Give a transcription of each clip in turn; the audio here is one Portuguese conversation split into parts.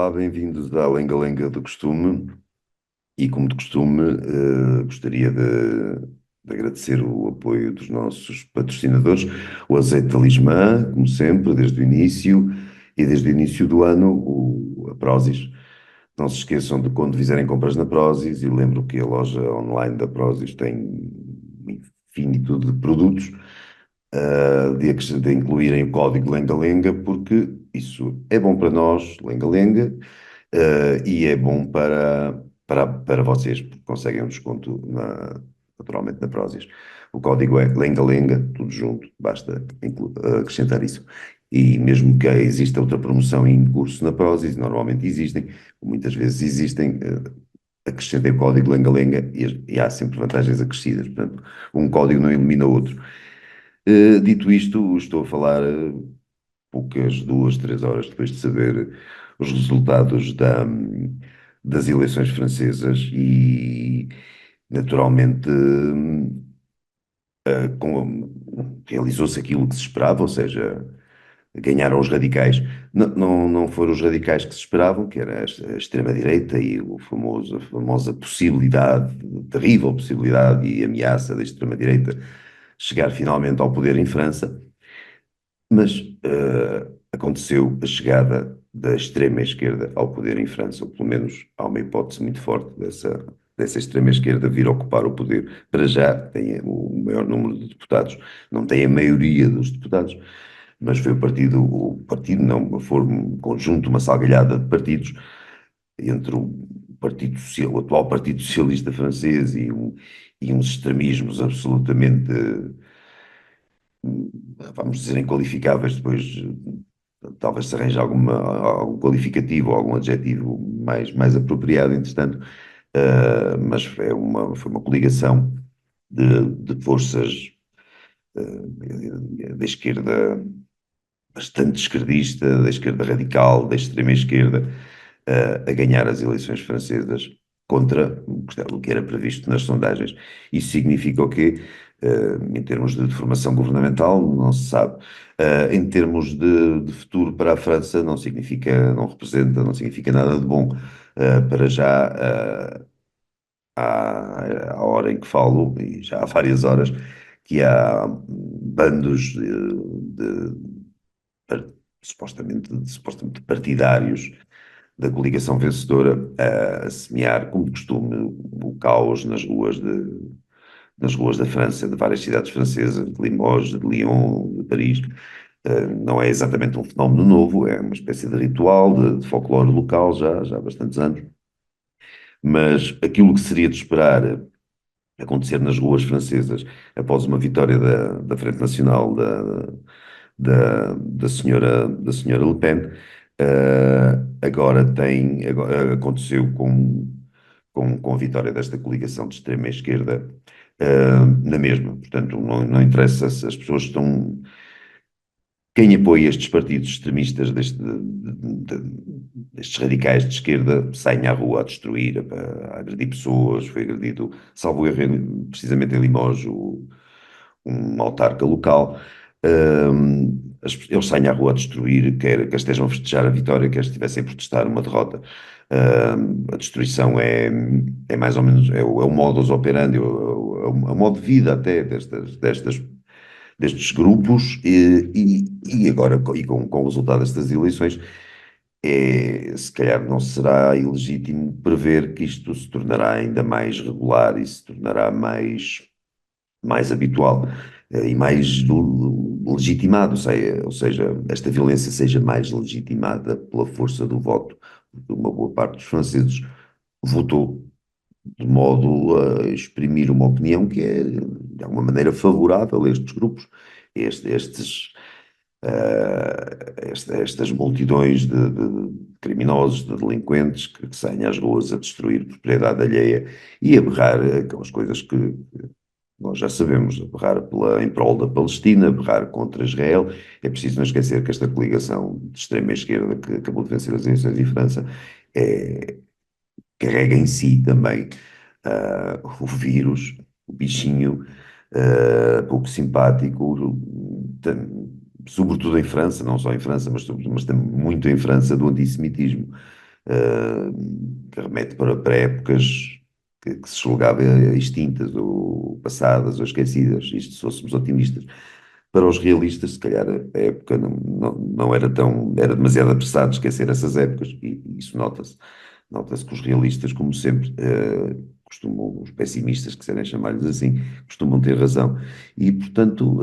Olá, bem-vindos à Lenga-Lenga do Costume. E como de costume, gostaria de agradecer o apoio dos nossos patrocinadores, o Azeite Talismã, como sempre, desde o início, e desde o início do ano, a Prozis. Não se esqueçam de quando fizerem compras na Prozis, e lembro que a loja online da Prozis tem uma infinitude de produtos, de incluírem o código Lenga-Lenga, porque isso é bom para nós, Lenga-Lenga, e é bom para vocês, porque conseguem um desconto naturalmente na Prozis. O código é Lenga-Lenga, tudo junto, basta acrescentar isso. E mesmo que exista outra promoção em curso na Prozis, normalmente existem, muitas vezes existem, acrescentem o código Lenga-Lenga e há sempre vantagens acrescidas. Portanto, um código não elimina o outro. Dito isto, estou a falar poucas 2, 3 horas depois de saber os resultados das eleições francesas e, naturalmente, realizou-se aquilo que se esperava, ou seja, ganharam os radicais. Não foram os radicais que se esperavam, que era a extrema-direita e a famosa possibilidade, terrível possibilidade e ameaça da extrema-direita chegar finalmente ao poder em França. Mas aconteceu a chegada da extrema-esquerda ao poder em França, ou pelo menos há uma hipótese muito forte dessa extrema-esquerda vir ocupar o poder. Para já tem o maior número de deputados, não tem a maioria dos deputados, mas foi o partido não, foi um conjunto, uma salgalhada de partidos, entre o atual Partido Socialista francês e uns extremismos absolutamente vamos dizer, inqualificáveis, depois talvez se arranje algum qualificativo ou algum adjetivo mais apropriado, entretanto, mas foi uma coligação de forças da esquerda bastante esquerdista, da esquerda radical, da extrema esquerda, a ganhar as eleições francesas contra o que era previsto nas sondagens. Isso significa o quê? Em termos de formação governamental, não se sabe. Em termos de futuro para a França, não significa, não representa, não significa nada de bom. Para já, à hora em que falo, e já há várias horas, que há bandos par- supostamente partidários da coligação vencedora a semear, como de costume, o caos nas ruas da França, de várias cidades francesas, de Limoges, de Lyon, de Paris. Não é exatamente um fenómeno novo, é uma espécie de ritual, de folclore local já há bastantes anos, mas aquilo que seria de esperar acontecer nas ruas francesas após uma vitória da Frente Nacional da senhora Le Pen, agora aconteceu com a vitória desta coligação de extrema-esquerda, na mesma. Portanto, não interessa se as pessoas estão. Quem apoia estes partidos extremistas, destes radicais de esquerda, saem à rua a destruir, a agredir pessoas. Foi agredido, salvo erro, precisamente em Limoges, um autarca local. Eles saem à rua a destruir, quer estejam a festejar a vitória, quer estivessem a protestar uma derrota. A destruição é mais ou menos, é o modus operandi, é o modo de vida até destes grupos, e agora, com o resultado destas eleições, se calhar não será ilegítimo prever que isto se tornará ainda mais regular e se tornará mais habitual, e mais legitimado, ou seja, esta violência seja mais legitimada pela força do voto, porque uma boa parte dos franceses votou de modo a exprimir uma opinião que é, de alguma maneira, favorável a estes grupos, a estas multidões de criminosos, de delinquentes que saem às ruas a destruir propriedade alheia e a berrar aquelas coisas que nós já sabemos, a berrar em prol da Palestina, a berrar contra Israel. É preciso não esquecer que esta coligação de extrema-esquerda que acabou de vencer as eleições em França é, carrega em si também o vírus, o bichinho pouco simpático, sobretudo em França, não só em França, mas muito em França, do antissemitismo. que remete para épocas que se julgava extintas ou passadas ou esquecidas, isto se fôssemos otimistas. Para os realistas, se calhar a época não era tão, era demasiado apressado esquecer essas épocas, e isso nota-se. Nota-se que os realistas, como sempre, costumam, os pessimistas, que serem chamar-lhes assim, costumam ter razão. E, portanto,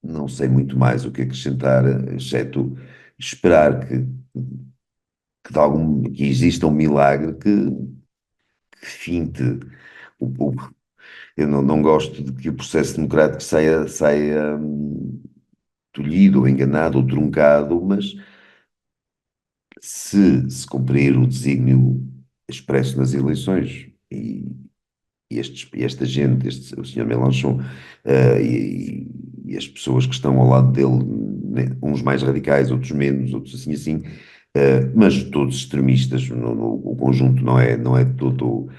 não sei muito mais o que acrescentar, exceto esperar que exista um milagre que finte o, eu não gosto de que o processo democrático saia tolhido, ou enganado, ou truncado, mas se cumprir o desígnio expresso nas eleições esta gente, o senhor Mélenchon, e as pessoas que estão ao lado dele, né, uns mais radicais, outros menos, outros assim, mas todos extremistas, o conjunto não é todo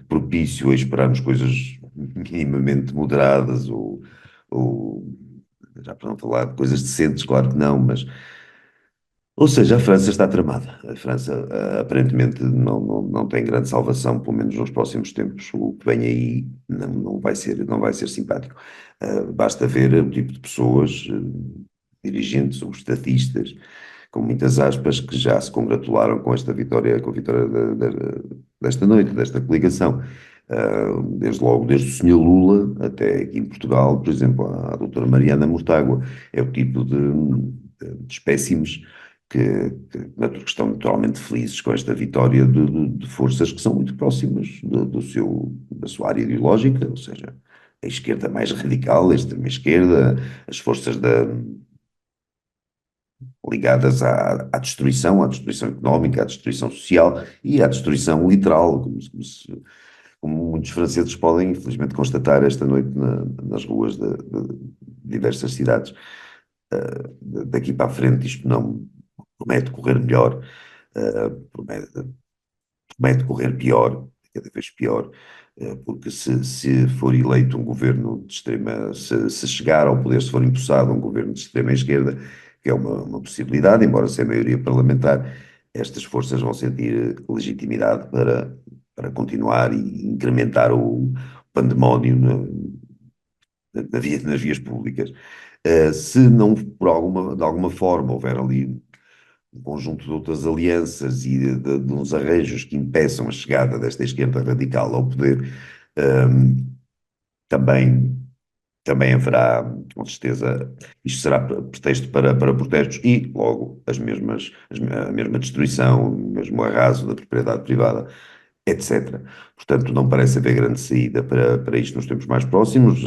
propício a esperarmos coisas minimamente moderadas ou já para não falar de coisas decentes, claro que não, mas ou seja, a França está tramada. A França aparentemente não tem grande salvação, pelo menos nos próximos tempos. O que vem aí não vai ser simpático. Basta ver o tipo de pessoas, dirigentes ou estatistas, com muitas aspas, que já se congratularam com esta vitória, com a vitória desta noite, desta coligação. Desde logo, desde o Sr. Lula até aqui em Portugal, por exemplo, a doutora Mariana Mortágua, é o tipo de espécimes que estão naturalmente felizes com esta vitória de forças que são muito próximas da sua área ideológica, ou seja, a esquerda mais radical, a extrema-esquerda, as forças ligadas à destruição económica, à destruição social e à destruição literal, como muitos franceses podem, infelizmente, constatar esta noite nas ruas de diversas cidades. Daqui para a frente isto não promete correr melhor, promete correr pior, cada vez pior, porque se for eleito um governo de extrema, se chegar ao poder, se for empossado um governo de extrema esquerda, que é uma possibilidade, embora sem maioria parlamentar, estas forças vão sentir legitimidade para continuar e incrementar o pandemónio nas vias públicas. Se não, de alguma forma, houver ali um conjunto de outras alianças e de uns arranjos que impeçam a chegada desta esquerda radical ao poder, um, também, também haverá, com certeza, isto será pretexto para protestos e, logo, a mesma destruição, o mesmo arraso da propriedade privada, etc. Portanto, não parece haver grande saída para isto nos tempos mais próximos.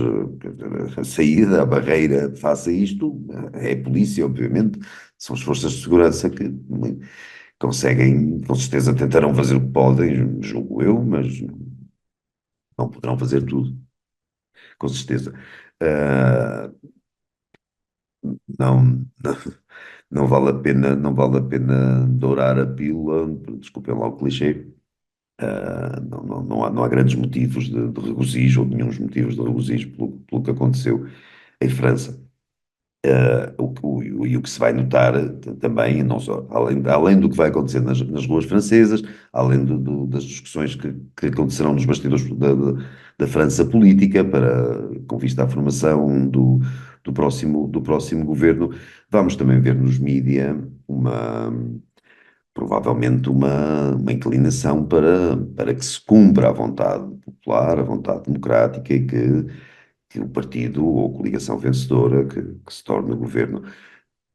A saída, a barreira face a isto é a polícia, obviamente, são as forças de segurança que conseguem, com certeza tentarão fazer o que podem, julgo eu, mas não poderão fazer tudo, com certeza. Ah, não, não, não vale a pena dourar a pílula, desculpem lá o clichê. Não há grandes motivos de regozijo, ou nenhum motivos de regozijo pelo que aconteceu em França. E o que se vai notar também, não só, além do que vai acontecer nas ruas francesas, além das discussões que acontecerão nos bastidores da França política, com vista à formação do próximo governo, vamos também ver nos mídia provavelmente uma inclinação para que se cumpra a vontade popular, a vontade democrática e que o partido ou coligação vencedora que se torne o governo,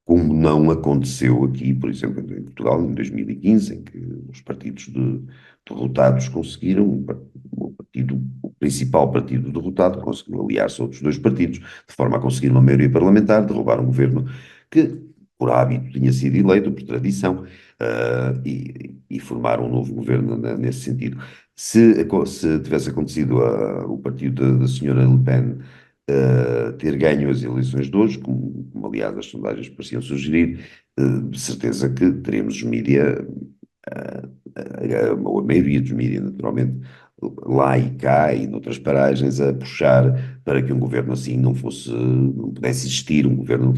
como não aconteceu aqui, por exemplo, em Portugal, em 2015, em que os partidos derrotados conseguiram, o principal partido derrotado conseguiu aliar-se a outros dois partidos, de forma a conseguir uma maioria parlamentar, derrubar um governo que, por hábito, tinha sido eleito, por tradição, e formar um novo governo nesse sentido. Se tivesse acontecido o partido da senhora Le Pen ter ganho as eleições de hoje, como aliás as sondagens pareciam sugerir, de certeza que teremos os mídia, ou a maioria dos mídia, naturalmente, lá e cá e noutras paragens, a puxar para que um governo assim não pudesse existir, um governo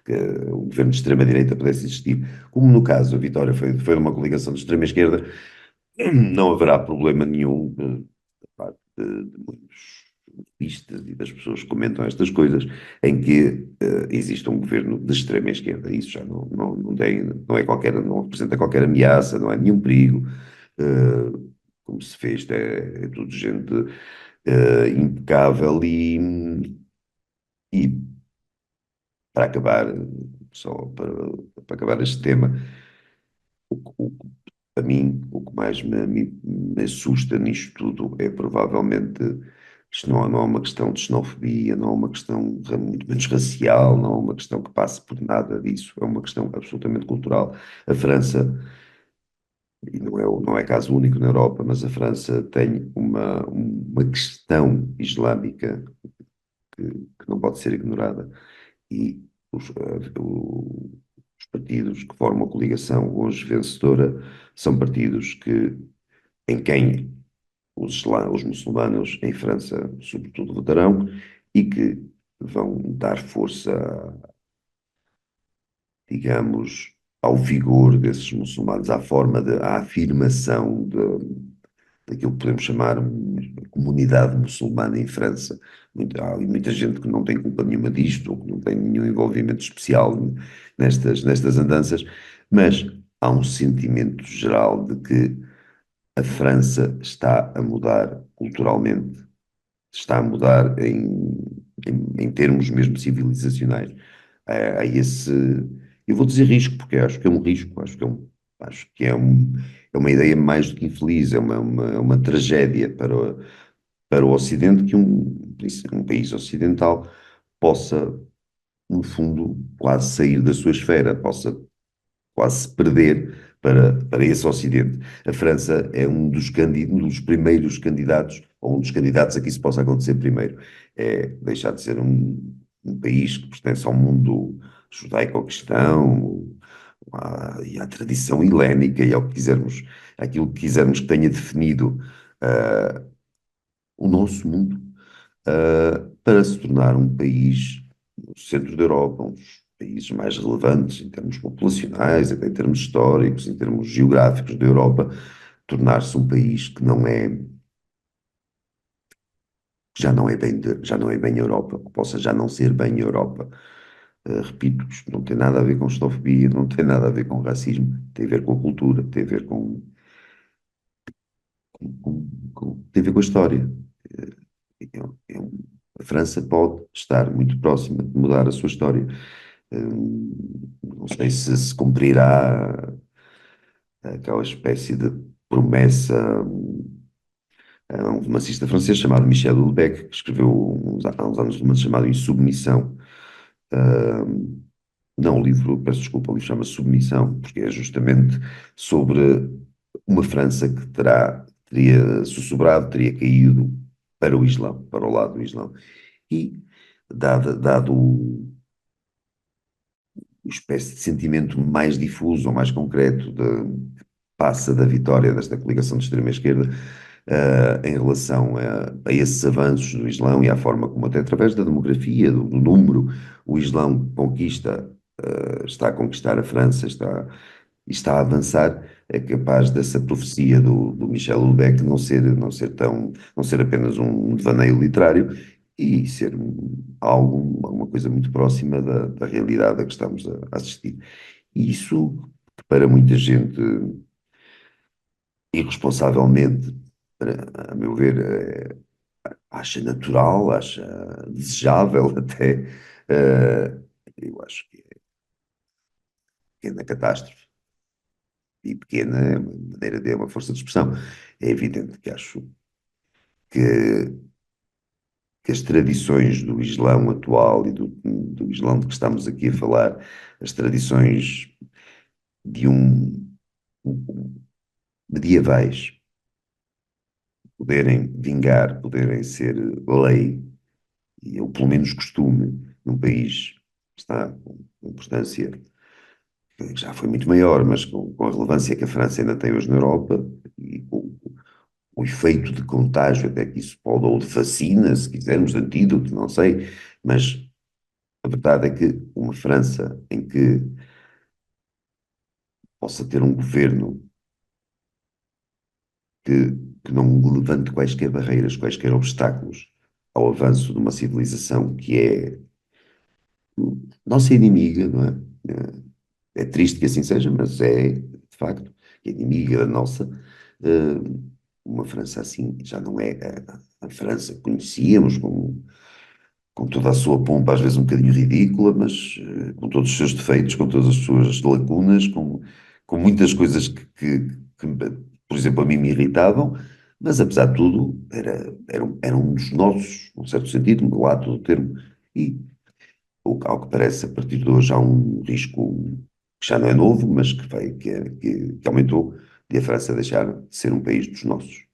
que o governo de extrema-direita pudesse existir, como no caso a vitória foi de uma coligação de extrema-esquerda, não haverá problema nenhum da parte de muitos pistas e das pessoas que comentam estas coisas, em que existe um governo de extrema esquerda. Isso já não é qualquer, não representa qualquer ameaça, não é nenhum perigo. Como se fez, é tudo gente impecável e para acabar, só para acabar este tema, a mim, o que mais me assusta nisto tudo é provavelmente, isto não é uma questão de xenofobia, não é uma questão muito menos racial, não é uma questão que passe por nada disso, é uma questão absolutamente cultural. A França, e não é caso único na Europa, mas a França tem uma questão islâmica que não pode ser ignorada. E os partidos que formam a coligação hoje vencedora são partidos em quem os muçulmanos em França, sobretudo, votarão e que vão dar força, digamos, ao vigor desses muçulmanos, à afirmação daquilo que podemos chamar uma comunidade muçulmana em França. Há muita gente que não tem culpa nenhuma disto, ou que não tem nenhum envolvimento especial nestas andanças, mas há um sentimento geral de que a França está a mudar culturalmente, está a mudar em termos mesmo civilizacionais. Há esse, eu vou dizer risco, porque acho que é um risco, acho que é uma ideia mais do que infeliz, é uma tragédia para o Ocidente que um país ocidental possa, no fundo, quase sair da sua esfera, possa quase se perder para esse Ocidente. A França é um dos primeiros candidatos, ou um dos candidatos a que isso possa acontecer primeiro. É deixar de ser um país que pertence ao mundo judaico-cristão e à tradição helénica e ao que quisermos, aquilo que quisermos que tenha definido o nosso mundo, para se tornar um país no centro da Europa, um dos países mais relevantes em termos populacionais, até em termos históricos, em termos geográficos da Europa, tornar-se um país que já não é bem Europa, que possa já não ser bem Europa. Repito, isto não tem nada a ver com xenofobia, não tem nada a ver com racismo, tem a ver com a cultura, tem a ver tem a ver com a história. A França pode estar muito próxima de mudar a sua história. Não sei se cumprirá aquela espécie de promessa. Um romancista francês chamado Michel Houellebecq, que escreveu há uns anos um romance chamado Insubmissão. Não, o livro, peço desculpa, o livro chama Submissão, porque é justamente sobre uma França que teria sussurrado, teria caído para o Islão, para o lado do Islão. E, dado o espécie de sentimento mais difuso ou mais concreto passa da vitória desta coligação de extrema-esquerda em relação a esses avanços do Islão e à forma como, até através da demografia, do número, o Islão está a conquistar a França, está a avançar, é capaz dessa profecia do Michel Houellebecq não ser apenas um devaneio literário e ser uma coisa muito próxima da realidade a que estamos a assistir. E isso, para muita gente, irresponsavelmente, a meu ver, acha natural, acha desejável até, eu acho que é pequena catástrofe. E pequena é uma maneira de uma força de expressão. É evidente que acho que, que as tradições do Islão atual e do Islão de que estamos aqui a falar, as tradições de medievais, poderem vingar, poderem ser lei, ou pelo menos costume, num país que está com importância que já foi muito maior, mas com a relevância que a França ainda tem hoje na Europa, e com o efeito de contágio, até que isso pode, ou de vacina, se quisermos, de antídoto, não sei, mas A verdade é que uma França em que possa ter um governo que não levante quaisquer barreiras, quaisquer obstáculos ao avanço de uma civilização que é nossa inimiga, não é? É triste que assim seja, mas é, de facto, inimiga da nossa. Uma França assim já não é a França que conhecíamos, com toda a sua pompa, às vezes um bocadinho ridícula, mas com todos os seus defeitos, com todas as suas lacunas, com muitas coisas que, por exemplo, a mim me irritavam, mas apesar de tudo, era um dos nossos, num certo sentido, no lado do termo, e ao que parece, a partir de hoje há um risco que já não é novo, mas que aumentou, de a França deixar de ser um país dos nossos.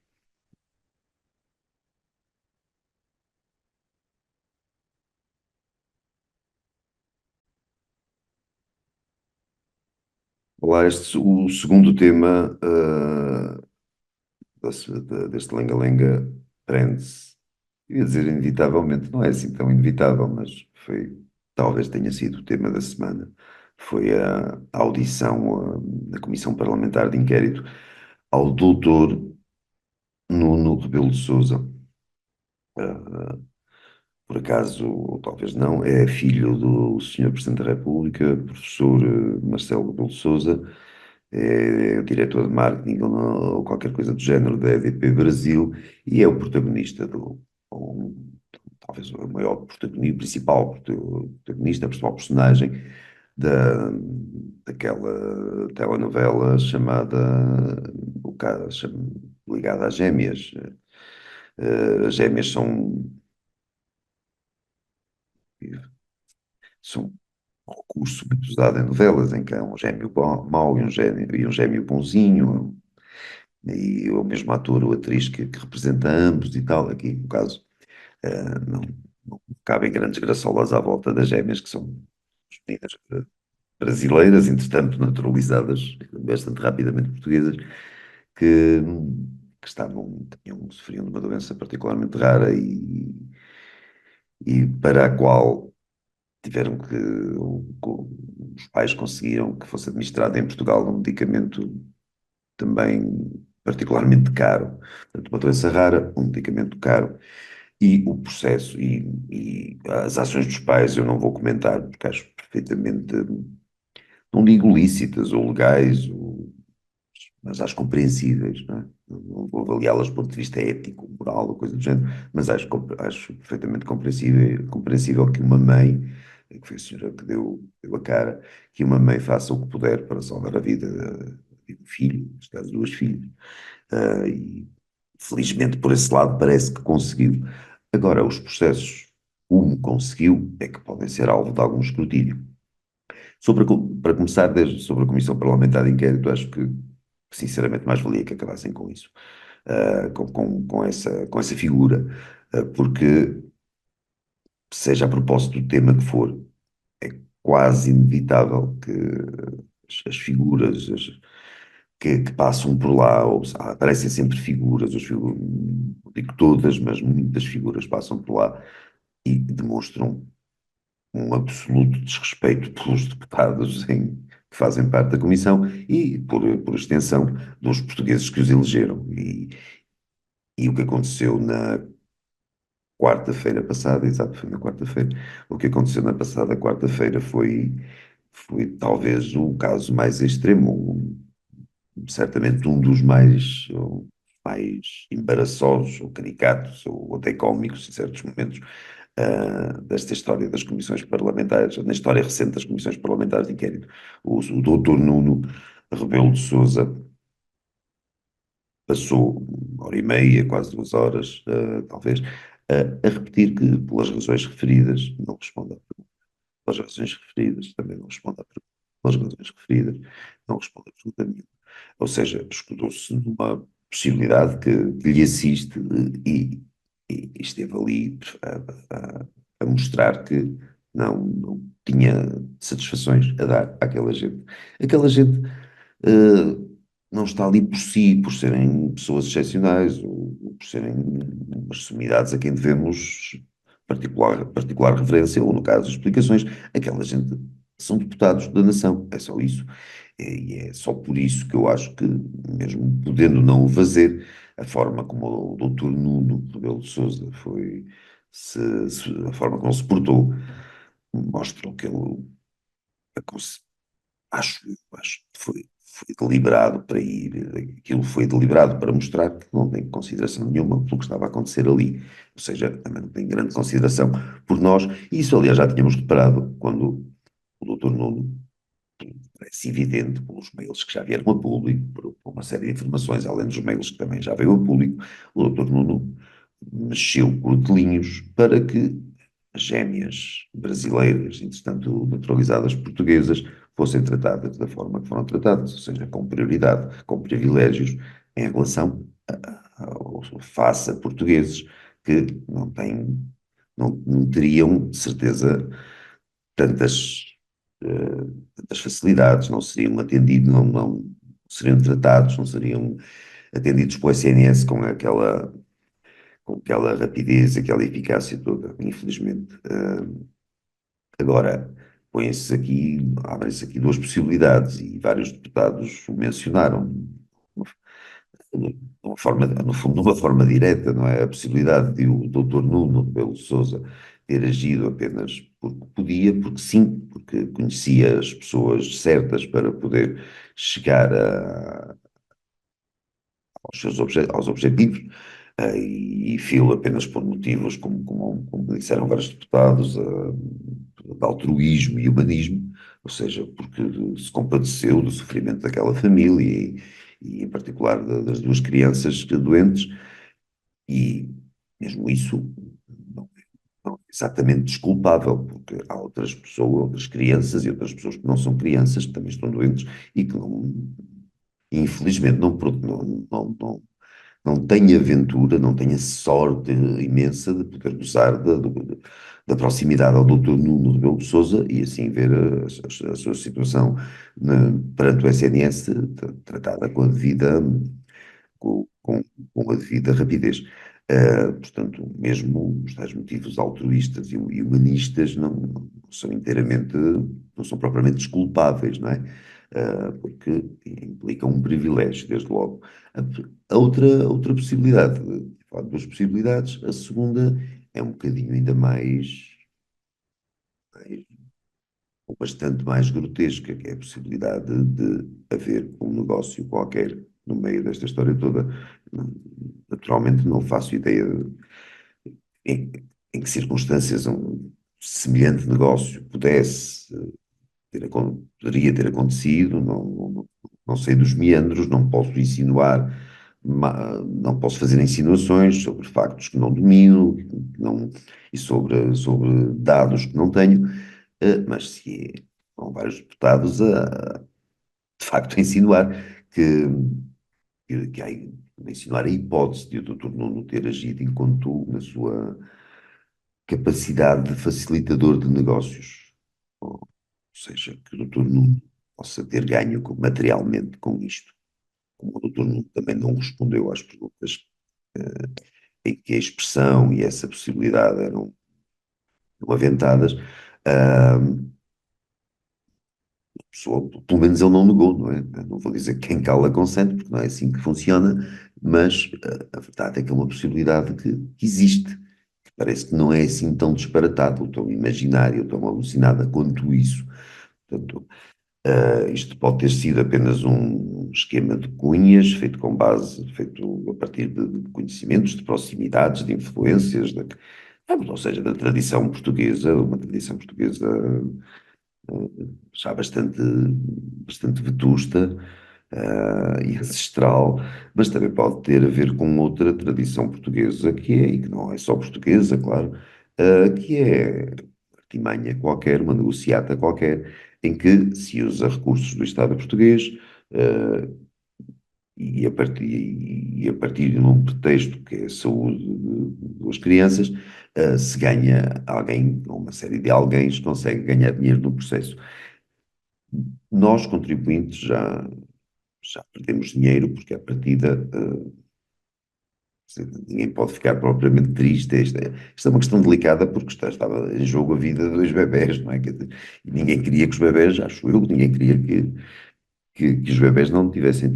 Olá, o segundo tema deste lenga-lenga prende-se. Eu ia dizer inevitavelmente, não é assim tão inevitável, mas talvez tenha sido o tema da semana. Foi a audição da Comissão Parlamentar de Inquérito ao doutor Nuno Rebelo de Sousa. Por acaso, ou talvez não, é filho do Senhor Presidente da República, professor Marcelo Rebelo de Sousa, é o diretor de marketing ou qualquer coisa do género da EDP Brasil e é o protagonista ou talvez o maior protagonista, o principal protagonista, a principal personagem da, daquela telenovela chamada o caso, ligada às gêmeas. As gêmeas são um recurso muito usado em novelas, em que há um gêmeo mau e um gêmeo bonzinho, e o mesmo ator ou atriz que representa ambos e tal. Aqui, no caso, não, não cabem grandes graçolas à volta das gêmeas, que são meninas brasileiras, entretanto naturalizadas bastante rapidamente portuguesas, que, sofriam de uma doença particularmente rara e para a qual tiveram os pais conseguiram que fosse administrado em Portugal um medicamento também particularmente caro. Portanto, uma doença rara, um medicamento caro. E o processo e as ações dos pais eu não vou comentar, porque acho perfeitamente, não digo lícitas ou legais, mas acho compreensíveis, não é? Não vou avaliá-las do ponto de vista ético, moral ou coisa do género, mas acho perfeitamente compreensível que uma mãe, que foi a senhora que deu a cara, que uma mãe faça o que puder para salvar a vida de um filho, neste caso duas filhas. E felizmente por esse lado parece que conseguiu. Agora, os processos, como conseguiu, é que podem ser alvo de algum escrutínio. Para começar, sobre a Comissão Parlamentar de Inquérito, acho que sinceramente mais valia que acabassem com isso, com essa figura, porque seja a propósito do tema que for, é quase inevitável que as figuras que passam por lá, aparecem sempre figuras, não digo todas, mas muitas figuras passam por lá e demonstram um absoluto desrespeito pelos deputados que fazem parte da Comissão e, por extensão, dos portugueses que os elegeram. E o que aconteceu na quarta-feira passada, exato, foi na quarta-feira, o que aconteceu na passada quarta-feira foi talvez o caso mais extremo, certamente um dos mais embaraçosos, ou caricatos, ou até cómicos, em certos momentos, desta história das comissões parlamentares, na história recente das comissões parlamentares de inquérito. O doutor Nuno Rebelo de Sousa passou uma hora e meia, quase 2 horas, talvez, a repetir que, pelas razões referidas, não responde à pergunta. Pelas razões referidas, também não responde à pergunta. Pelas razões referidas, não responde absolutamente. Ou seja, escudou-se numa possibilidade que lhe assiste e esteve ali a mostrar que não tinha satisfações a dar àquela gente. Aquela gente não está ali por si, por serem pessoas excepcionais ou por serem umas sumidades a quem devemos particular referência, ou no caso, explicações, aquela gente são deputados da nação, é só isso. E é só por isso que eu acho que, mesmo podendo não o fazer, a forma como o doutor Nuno Rebelo de Sousa foi, a forma como se portou, mostra que ele, acho que foi deliberado para ir, aquilo foi deliberado para mostrar que não tem consideração nenhuma pelo que estava a acontecer ali. Ou seja, também não tem grande consideração por nós, e isso, aliás, já tínhamos reparado quando o doutor Nuno, parece evidente pelos mails que já vieram a público, por uma série de informações, além dos mails que também já veio a público, o doutor Nuno mexeu cortelinhos para que as gêmeas brasileiras, entretanto naturalizadas portuguesas, fossem tratadas da forma que foram tratadas, ou seja, com prioridade, com privilégios, em relação face a portugueses que não têm, não teriam, de certeza, tantas, tantas facilidades, não seriam atendidos, não seriam tratados, não seriam atendidos pelo SNS com aquela rapidez, aquela eficácia toda, infelizmente. Agora, abrem-se aqui duas possibilidades e vários deputados o mencionaram, de uma forma, no fundo, de uma forma direta, não é? A possibilidade de o doutor Nuno Rebelo de Sousa ter agido apenas porque podia, porque sim, porque conhecia as pessoas certas para poder chegar aos objetivos, e fê-lo apenas por motivos, como disseram vários deputados, de altruísmo e humanismo, ou seja, porque se compadeceu do sofrimento daquela família e em particular das duas crianças doentes, e mesmo isso não, não é exatamente desculpável, porque há outras pessoas, outras crianças e outras pessoas que não são crianças, que também estão doentes e que não, infelizmente não tenho aventura, não tenho a sorte imensa de poder gozar da proximidade ao doutor Nuno Rebelo de Sousa e assim ver a sua situação perante o SNS tratada com a devida rapidez. Portanto, mesmo os tais motivos altruístas e humanistas não são inteiramente, não são propriamente desculpáveis, não é? Porque implicam um privilégio, desde logo. A, a outra possibilidade, falar de duas possibilidades, a segunda é um bocadinho ainda mais ou bastante mais grotesca, que é a possibilidade de haver um negócio qualquer no meio desta história toda. Naturalmente não faço ideia em, em que circunstâncias um semelhante negócio poderia ter acontecido, não sei dos meandros, não posso insinuar, não posso fazer insinuações sobre factos que não domino, e sobre dados que não tenho, mas se são vários deputados de facto a insinuar que, que há, a insinuar a hipótese de o doutor Nuno ter agido enquanto na sua capacidade de facilitador de negócios, ou seja, que o doutor Nuno possa ter ganho materialmente com isto. Como o doutor Nuno também não respondeu às perguntas em que a expressão e essa possibilidade eram aventadas, ah, pessoa, pelo menos ele não negou, não é? Eu não vou dizer que quem cala consente, porque não é assim que funciona, mas a verdade é que é uma possibilidade que existe, que parece que não é assim tão disparatado, ou tão imaginário, ou tão alucinada quanto isso. Portanto, isto pode ter sido apenas um esquema de cunhas, feito a partir de conhecimentos, de proximidades, de influências, ou seja, da tradição portuguesa, uma tradição portuguesa já bastante vetusta, e ancestral, mas também pode ter a ver com outra tradição portuguesa e que não é só portuguesa, claro, que é artimanha qualquer, uma negociata qualquer, em que se usa recursos do Estado português, uh, e a partir de um pretexto que é a saúde das crianças, se ganha alguém, ou uma série de alguém, consegue ganhar dinheiro no processo. Nós, contribuintes, já perdemos dinheiro porque, à partida, Ninguém pode ficar propriamente triste. Esta é uma questão delicada porque estava em jogo a vida de dois bebés, não é? Quer dizer, e ninguém queria que os bebés, acho eu, ninguém queria que os bebés não tivessem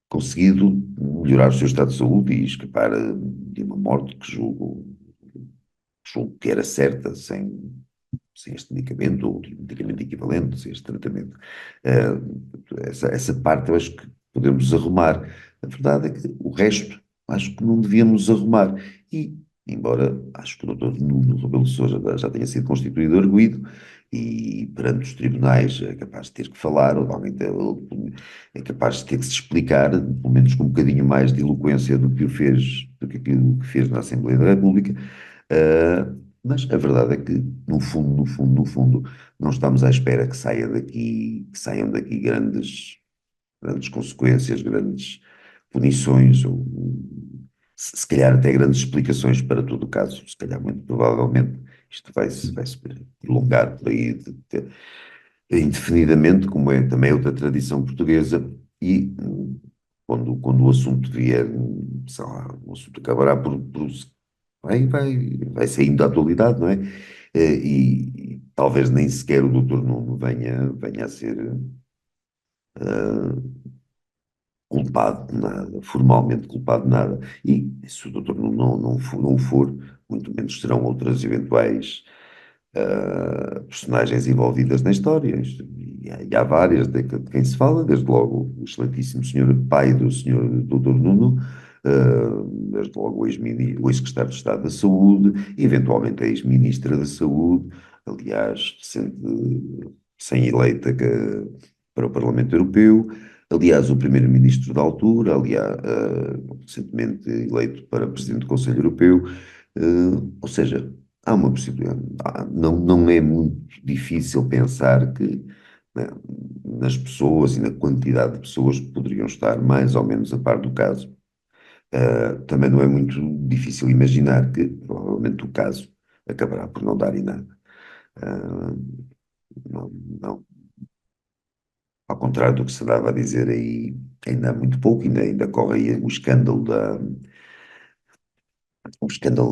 conseguido melhorar o seu estado de saúde e escapar de uma morte julgo que era certa, sem este medicamento ou outro medicamento equivalente, sem este tratamento. Eh, essa parte eu acho que podemos arrumar. A verdade é que o resto acho que não devíamos arrumar. E, embora acho que o doutor Nuno Rebelo de Sousa já tenha sido constituído arguido e perante os tribunais é capaz de ter que falar, ou alguém é capaz de ter que se explicar, pelo menos com um bocadinho mais de eloquência do que o fez, do que aquilo que fez na Assembleia da República. Mas a verdade é que, no fundo, no fundo, no fundo, não estamos à espera que saiam daqui grandes consequências, grandes punições, ou se calhar até grandes explicações para todo o caso. Se calhar, muito provavelmente, isto vai-se prolongar por aí indefinidamente, como é também outra tradição portuguesa, e quando o assunto vier, sei lá, o assunto acabará por vai saindo da atualidade, não é? E talvez nem sequer o doutor Nuno venha a ser culpado de nada, formalmente culpado de nada. E se o doutor Nuno não for, muito menos serão outras eventuais personagens envolvidas na história. E há várias de quem se fala, desde logo o excelentíssimo senhor pai do senhor doutor Nuno, desde logo o ex-secretário de Estado da Saúde, e eventualmente a ex-ministra da Saúde, aliás, sem eleita para o Parlamento Europeu, aliás, o primeiro-ministro da altura, aliás, recentemente eleito para presidente do Conselho Europeu, ou seja, há uma possibilidade. Não é muito difícil pensar que, né, nas pessoas e na quantidade de pessoas que poderiam estar mais ou menos a par do caso. Também não é muito difícil imaginar que provavelmente o caso acabará por não dar em nada. Ah, não, não, ao contrário do que se andava a dizer aí, ainda há muito pouco, ainda corre aí o escândalo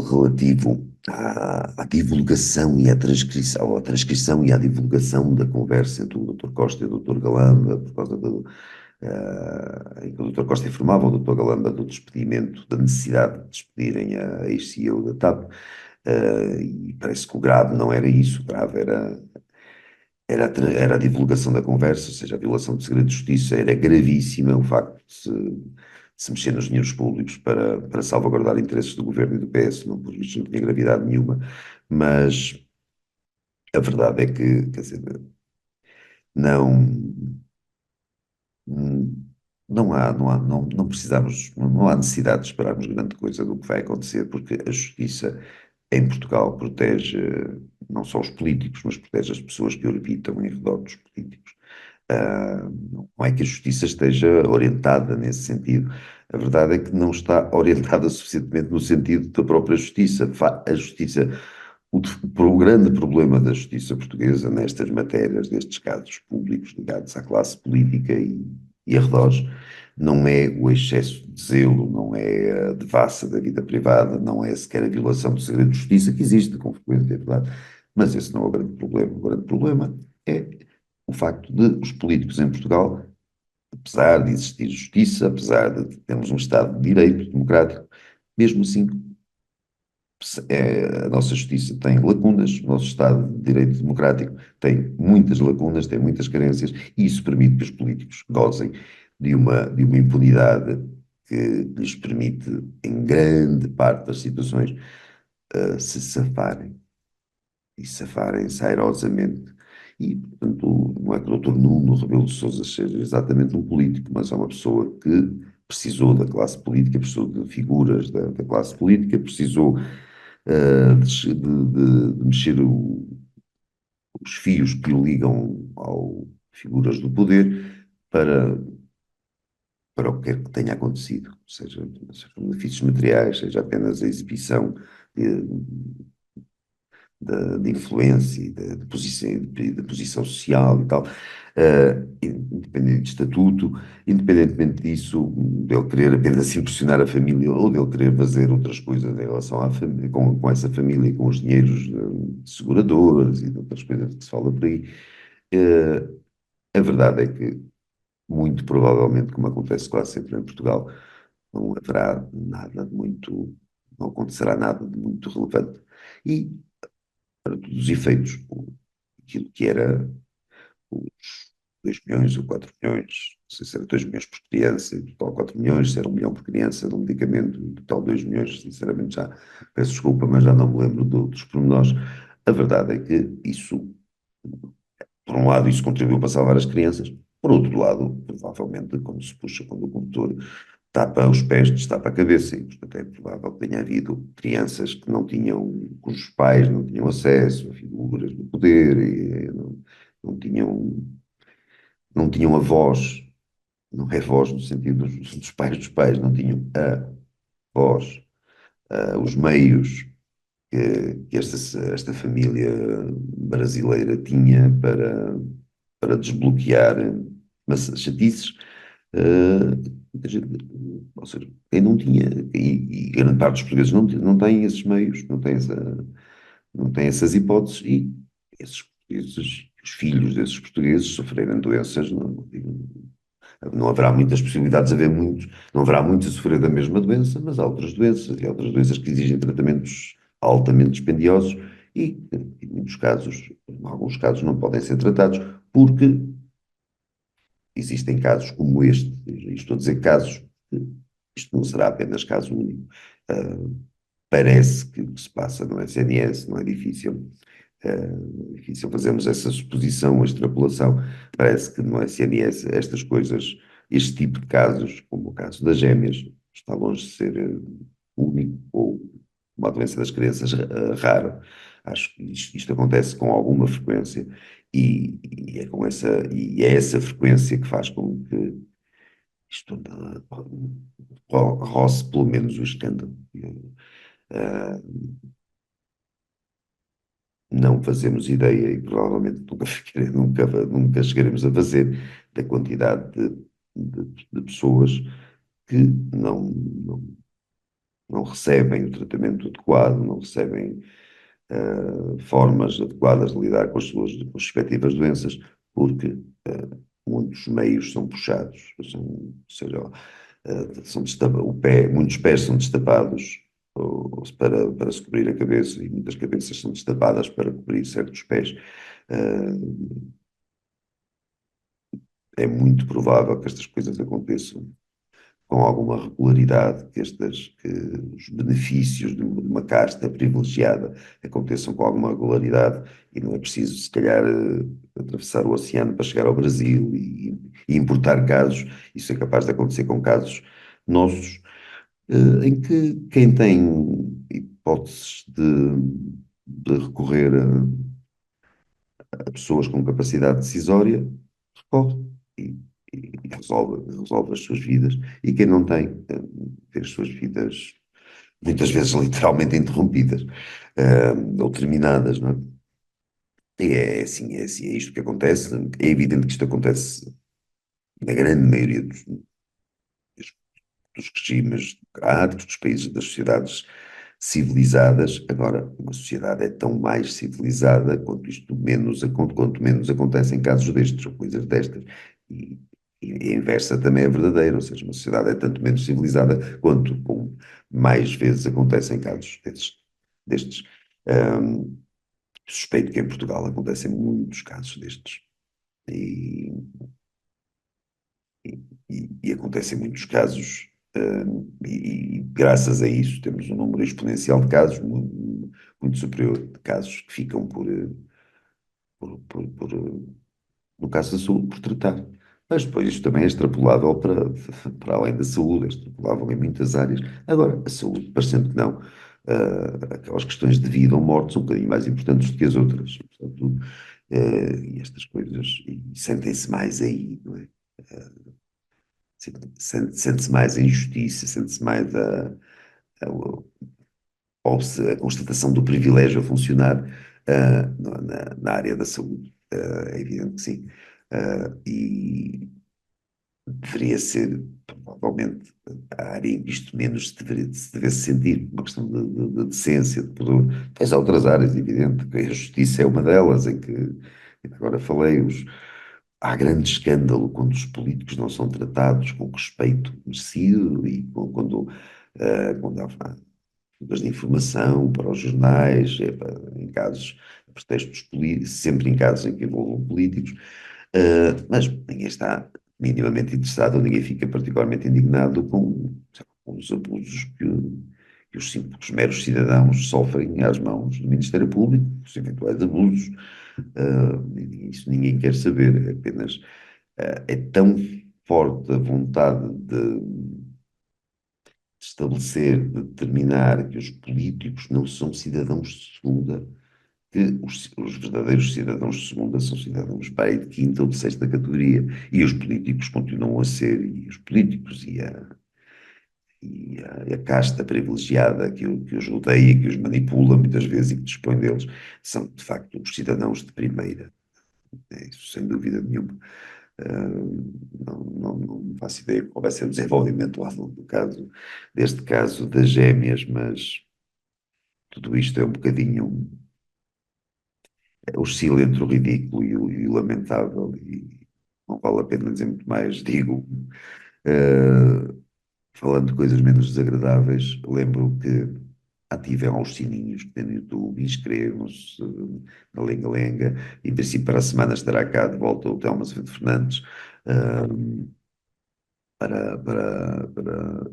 relativo à divulgação e à transcrição e à divulgação da conversa entre o Dr. Costa e o Dr. Galamba, por causa em que o Dr. Costa informava o Dr. Galamba do despedimento, da necessidade de despedirem a ex-CEO da TAP, e parece que o grave não era isso, o grave era a divulgação da conversa, ou seja, a violação de segredo de justiça era gravíssima, o facto de se mexer nos dinheiros públicos para salvaguardar interesses do governo e do PS, não, por isso não tinha gravidade nenhuma, mas a verdade é que, quer dizer, não, não precisamos, não há necessidade de esperarmos grande coisa do que vai acontecer, porque a justiça em Portugal protege não só os políticos, mas protege as pessoas que orbitam em redor dos políticos. Não é que a justiça esteja orientada nesse sentido. A verdade é que não está orientada suficientemente no sentido da própria justiça. A justiça, o grande problema da justiça portuguesa nestas matérias, nestes casos públicos ligados à classe política e arredores, não é o excesso de zelo, não é a devassa da vida privada, não é sequer a violação do segredo de justiça, que existe com frequência, é verdade, mas esse não é o grande problema. O grande problema é o facto de os políticos em Portugal, apesar de existir justiça, apesar de termos um Estado de direito democrático, mesmo assim, a nossa justiça tem lacunas, o nosso Estado de direito democrático tem muitas lacunas, tem muitas carências, e isso permite que os políticos gozem de uma impunidade que lhes permite, em grande parte das situações, se safarem e safarem-se airosamente. E, portanto, não é que o Dr. Nuno Rebelo de Sousa seja exatamente um político, mas é uma pessoa que precisou da classe política, precisou de figuras da classe política, precisou de mexer os fios que o ligam ao figuras do poder para, para o que quer que tenha acontecido, seja benefícios materiais, seja apenas a exibição de, de influência e de posição social e tal, independente de estatuto, independentemente disso, dele querer apenas impressionar a família ou dele querer fazer outras coisas em relação à família, com essa família, com os dinheiros de seguradoras e de outras coisas que se fala por aí. Eh, a verdade é que, muito provavelmente, como acontece quase sempre em Portugal, não haverá nada de muito, não acontecerá nada de muito relevante. E, para todos os efeitos, aquilo que era os 2 milhões ou 4 milhões, não sei se era 2 milhões por criança, e total 4 milhões, se era 1 milhão por criança de um medicamento, e total 2 milhões, sinceramente já peço desculpa, mas já não me lembro dos pormenores. A verdade é que isso, por um lado, isso contribuiu para salvar as crianças, por outro lado, provavelmente, quando se puxa, quando o condutor tapa os pés, destapa a cabeça, e portanto é provável que tenha havido crianças que não tinham, cujos pais não tinham acesso a figuras de poder e não tinham, não tinham a voz, não é voz no sentido dos pais, não tinham a voz, os meios que esta família brasileira tinha para desbloquear mas chatices. Muita gente, ou seja, quem não tinha, e grande parte dos portugueses não têm esses meios, não têm essas hipóteses, e esses portugueses, os filhos desses portugueses sofrerem doenças, não haverá muitas possibilidades de haver muitos, não haverá muitos a sofrer da mesma doença, mas há outras doenças, e há outras doenças que exigem tratamentos altamente dispendiosos e, em muitos casos, em alguns casos, não podem ser tratados, porque existem casos como este, e estou a dizer casos, isto não será apenas caso único. Uh, parece que o que se passa no SNS não é difícil, difícil fazermos essa suposição, a extrapolação. Parece que no SNS estas coisas, este tipo de casos, como o caso das gêmeas, está longe de ser único ou uma doença das crianças rara. Acho que isto acontece com alguma frequência e é essa frequência que faz com que isto roce pelo menos o escândalo. Uh, não fazemos ideia e provavelmente nunca chegaremos a fazer da quantidade de pessoas que não recebem o tratamento adequado, não recebem formas adequadas de lidar com as respectivas doenças, porque muitos meios são puxados, ou seja, muitos pés são destapados para se cobrir a cabeça e muitas cabeças são destapadas para cobrir certos pés. Uh, é muito provável que estas coisas aconteçam com alguma regularidade, que os benefícios de uma casta privilegiada aconteçam com alguma regularidade e não é preciso, se calhar, atravessar o oceano para chegar ao Brasil e importar casos. Isso é capaz de acontecer com casos nossos, em que quem tem hipóteses de recorrer a pessoas com capacidade decisória, recorre e, e resolve as suas vidas. E quem não tem, vê as suas vidas muitas vezes literalmente interrompidas, ou terminadas, não é? E é assim, é isto que acontece. É evidente que isto acontece na grande maioria dos regimes democráticos, dos países, das sociedades civilizadas. Agora, uma sociedade é tão mais civilizada quanto menos acontecem casos destes ou coisas destas. E, e a inversa também é verdadeira, ou seja, uma sociedade é tanto menos civilizada quanto com mais vezes acontecem casos destes. Ahm, suspeito que em Portugal acontecem muitos casos destes. E, e acontecem muitos casos, e graças a isso temos um número exponencial de casos, muito superior de casos que ficam no caso da saúde, por tratar. Mas depois isto também é extrapolável para além da saúde, é extrapolável em muitas áreas. Agora, a saúde, parecendo que não, aquelas questões de vida ou morte são um bocadinho mais importantes do que as outras. Portanto, e estas coisas, e sentem-se mais aí, não é? Sente-se mais a injustiça, sente-se mais a constatação do privilégio a funcionar, na área da saúde. É evidente que sim. E deveria ser, provavelmente, a área em que isto menos se devesse sentir, uma questão de decência, de pudor. Tens outras áreas, evidente, que a justiça é uma delas, em que, agora falei, há grande escândalo quando os políticos não são tratados com respeito merecido e quando há fugas de informação para os jornais, em casos, pretextos políticos, sempre em casos em que envolvam políticos, mas ninguém está minimamente interessado, ou ninguém fica particularmente indignado com os abusos que os meros cidadãos sofrem às mãos do Ministério Público, os eventuais abusos. Isso ninguém quer saber, é apenas é tão forte a vontade de estabelecer, de determinar que os políticos não são cidadãos de segunda, que os verdadeiros cidadãos de segunda são cidadãos pai de quinta ou de sexta categoria, e os políticos continuam a ser, e os políticos e a casta privilegiada que os rodeia, que os manipula muitas vezes e que dispõe deles, são de facto os cidadãos de primeira. É isso, sem dúvida nenhuma. Não faço ideia qual vai ser o desenvolvimento lá do caso, deste caso das gêmeas, mas tudo isto é um bocadinho, oscila entre o ridículo e o lamentável, e não vale a pena dizer muito mais. Digo, eh, falando de coisas menos desagradáveis, lembro que ativem aos sininhos que tem no YouTube, inscrevam-se na Lenga Lenga, e em princípio para a semana estará cá de volta o Telmo Azevedo Fernandes, eh, para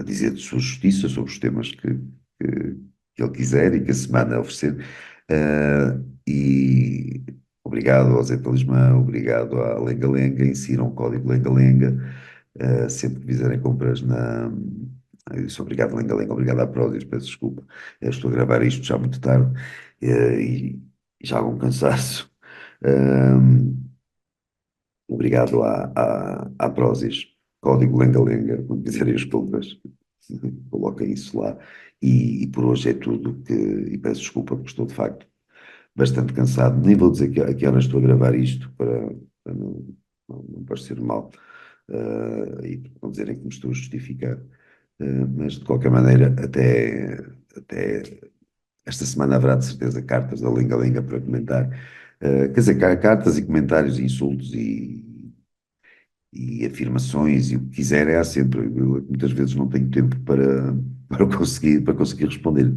dizer de sua justiça sobre os temas que ele quiser e que a semana oferecer. E obrigado ao Zé Talismã, obrigado à Lenga Lenga, insiram o código Lenga Lenga, sempre que fizerem compras na. Eu disse obrigado, Lenga Lenga, obrigado à Prozis, peço desculpa. Eu estou a gravar isto já muito tarde, e já há algum cansaço. Uh, Obrigado à Prozis, código Lenga-Lenga, quando fizerem as compras, coloquem isso lá. E por hoje é tudo, e peço desculpa porque estou de facto bastante cansado. Nem vou dizer a que horas estou a gravar isto para não parecer mal, e não dizerem que me estou a justificar. Mas de qualquer maneira, até esta semana haverá de certeza cartas da Lenga-Lenga para comentar. Quer dizer, cartas e comentários, e insultos e afirmações e o que quiser, há sempre. Eu muitas vezes não tenho tempo para conseguir responder.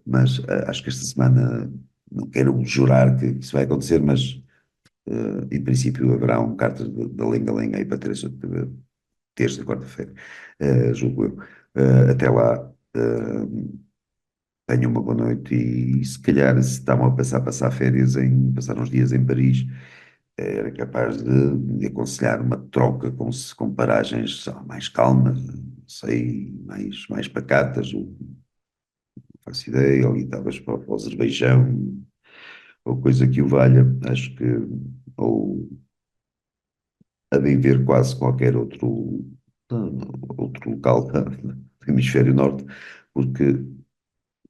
Mas acho que esta semana não quero jurar que isso vai acontecer, mas em princípio haverá um cartas da Lenga-Lenga aí para terça e quarta-feira, julgo eu. Até lá, tenham uma boa noite, e se calhar se estavam a passar férias, passar uns dias em Paris, era capaz de aconselhar uma troca com paragens mais calmas, não sei, mais pacatas, ou não faço ideia, ou estavas para o Azerbaijão, ou coisa que o valha. Acho que, ou a bem ver quase qualquer outro local do hemisfério norte, porque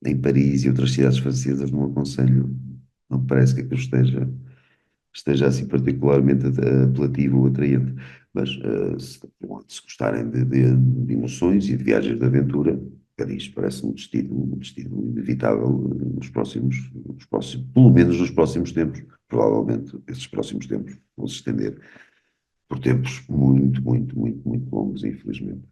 em Paris e outras cidades francesas não aconselho, não parece que aquilo esteja assim particularmente apelativo ou atraente. Mas se gostarem de emoções e de viagens de aventura, Paris parece um destino inevitável pelo menos nos próximos tempos. Provavelmente esses próximos tempos vão se estender por tempos muito, muito, muito, muito longos, infelizmente.